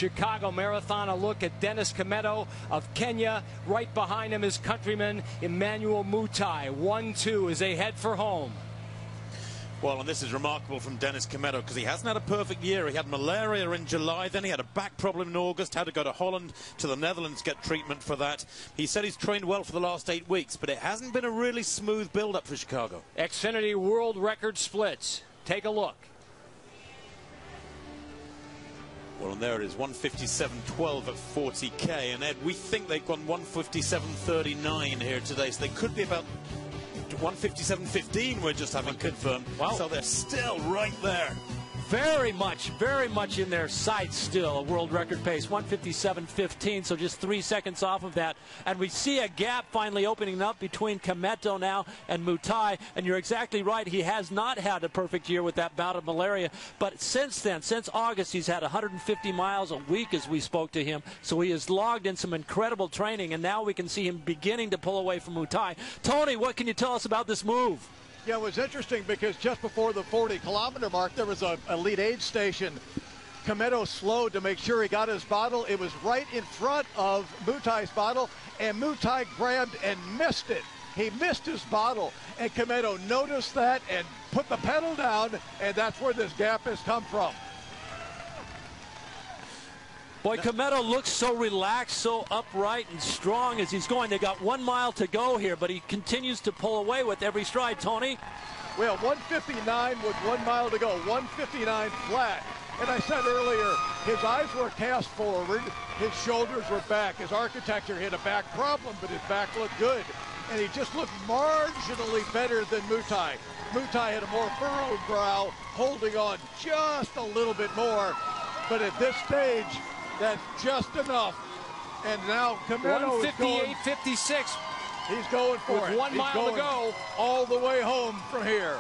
Chicago Marathon, a look at Dennis Kimetto of Kenya. Right behind him, his countryman Emmanuel Mutai. 1-2 as they head for home. Well, and this is remarkable from Dennis Kimetto because he hasn't had a perfect year. He had malaria in July, then he had a back problem in August, had to go to Holland, to the Netherlands, get treatment for that. He said he's trained well for the last 8 weeks, but it hasn't been a really smooth build-up for Chicago. Xfinity world record splits. Take a look. Well, and there it is, 157.12 at 40K. And Ed, we think they've gone 157.39 here today, so they could be about 157.15 we're just having confirmed. Wow. So they're still right there. Very much in their sights still, a world record pace, 157.15, so just 3 seconds off of that. And we see a gap finally opening up between Kimetto now and Mutai. And you're exactly right, he has not had a perfect year with that bout of malaria. But since then, since August, he's had 150 miles a week as we spoke to him. So he has logged in some incredible training, and now we can see him beginning to pull away from Mutai. Tony, what can you tell us about this move? Yeah, it was interesting because just before the 40-kilometer mark, there was a lead aid station. Kimetto slowed to make sure he got his bottle. It was right in front of Mutai's bottle, and Mutai grabbed and missed it. He missed his bottle, and Kimetto noticed that and put the pedal down, and that's where this gap has come from. Boy, Kimetto looks so relaxed, so upright and strong as he's going. They got 1 mile to go here, but he continues to pull away with every stride. Tony? Well, 159 with 1 mile to go, 159 flat. And I said earlier, his eyes were cast forward, his shoulders were back. His architecture had a back problem, but his back looked good. And he just looked marginally better than Mutai. Mutai had a more furrowed brow, holding on just a little bit more. But at this stage, that's just enough. And now Kimetto is going. 158.56. He's going for it. With 1 mile to go. All the way home from here.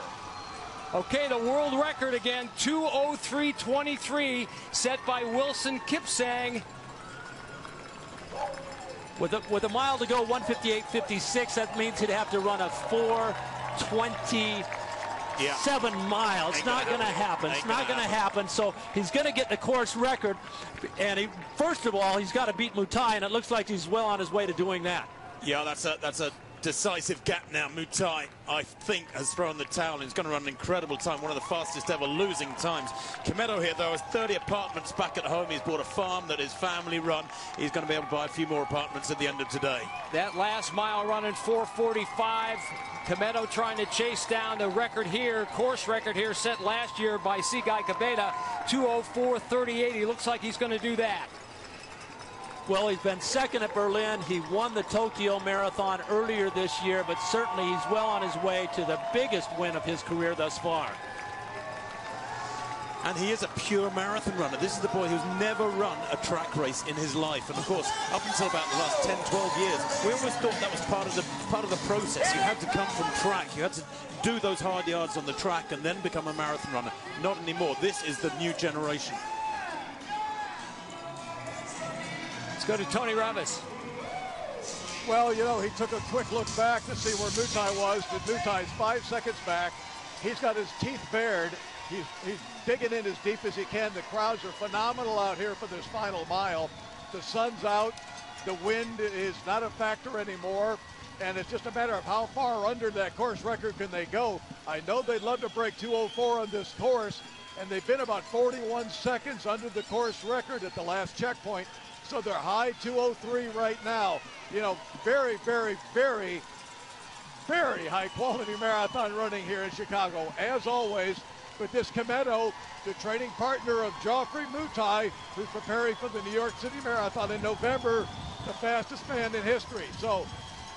Okay, the world record again, 2:03.23, set by Wilson Kipsang. With a mile to go, 158.56. That means he'd have to run a 4:20. Yeah. 7 miles. It's not going to happen. It's not going to happen. So he's going to get the course record. And first of all, he's got to beat Mutai, and it looks like he's well on his way to doing that. Yeah, that's a decisive gap now. Mutai, I think, has thrown the towel. He's going to run an incredible time, one of the fastest ever losing times. Kimetto here, though, has 30 apartments back at home. He's bought a farm that his family run. He's going to be able to buy a few more apartments at the end of today. That last mile running 4:45. Kimetto trying to chase down the record here, course record here set last year by Sigai Kabeda, 2:04.38. He looks like he's going to do that. Well, he's been second at Berlin. He won the Tokyo Marathon earlier this year, but certainly he's well on his way to the biggest win of his career thus far. And he is a pure marathon runner. This is the boy who's never run a track race in his life. And of course, up until about the last 10, 12 years, we always thought that was part of the process. You had to come from track. You had to do those hard yards on the track and then become a marathon runner. Not anymore. This is the new generation. Let's go to Tony Ravis. Well, you know, he took a quick look back to see where Mutai was, but Mutai's 5 seconds back. He's got his teeth bared. He's digging in as deep as he can. The crowds are phenomenal out here for this final mile. The sun's out. The wind is not a factor anymore. And it's just a matter of how far under that course record can they go. I know they'd love to break 2:04 on this course, and they've been about 41 seconds under the course record at the last checkpoint. So they're high 2:03 right now. You know, very, very, very, very high quality marathon running here in Chicago, as always. With this Kimetto, the training partner of Geoffrey Mutai, who's preparing for the New York City Marathon in November, the fastest man in history. So,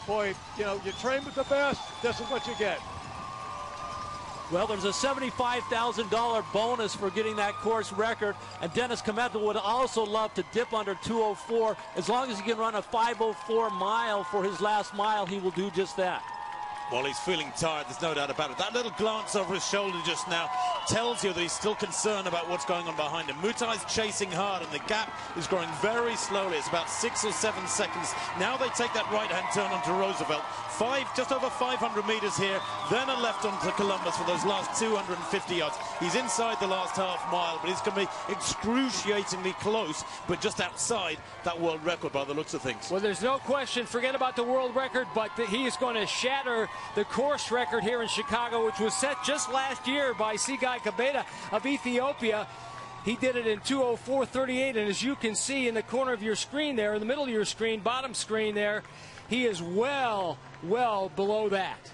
boy, you know, you train with the best, this is what you get. Well, there's a $75,000 bonus for getting that course record, and Dennis Kimetto would also love to dip under 2:04. As long as he can run a 5:04 mile for his last mile, he will do just that. Well, he's feeling tired, there's no doubt about it. That little glance over his shoulder just now tells you that he's still concerned about what's going on behind him. Mutai's chasing hard, and the gap is growing very slowly. It's about 6 or 7 seconds. Now they take that right-hand turn onto Roosevelt. Just over 500 meters here, then a left onto Columbus for those last 250 yards. He's inside the last half mile, but it's going to be excruciatingly close, but just outside that world record by the looks of things. Well, there's no question, forget about the world record, but he is going to shatter the course record here in Chicago, which was set just last year by Sigai Kabeda of Ethiopia. He did it in 2:04:38, and as you can see in the corner of your screen there, in the middle of your screen, bottom screen there, he is well below that.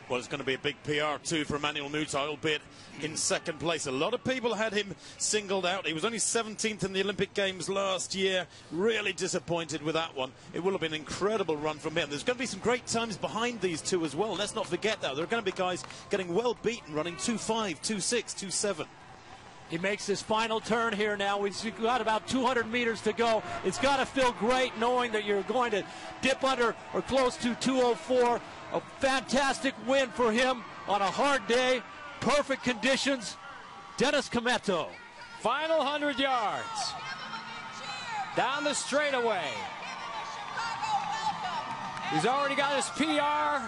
Well, it's going to be a big PR too for Emmanuel Mutai, albeit in second place. A lot of people had him singled out. He was only 17th in the Olympic Games last year. Really disappointed with that one. It will have been an incredible run from him. There's going to be some great times behind these two as well. Let's not forget that. There are going to be guys getting well beaten, running 2.5, 2.6, 2.7. He makes his final turn here now. We've got about 200 meters to go. It's got to feel great knowing that you're going to dip under or close to 2:04. A fantastic win for him on a hard day. Perfect conditions. Dennis Kimetto. Final 100 yards. Down the straightaway. He's already got his PR.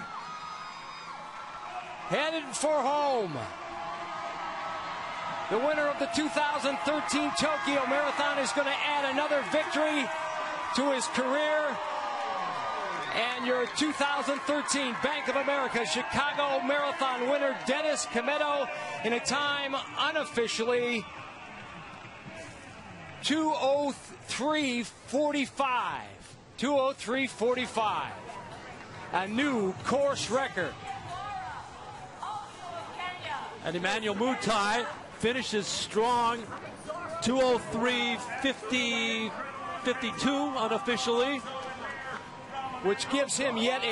Headed for home. The winner of the 2013 Tokyo Marathon is going to add another victory to his career. And your 2013 Bank of America Chicago Marathon winner, Dennis Kimetto, in a time unofficially 2:03:45. 2:03:45. A new course record. And Emmanuel Mutai finishes strong, 2:03:52 unofficially, which gives him yet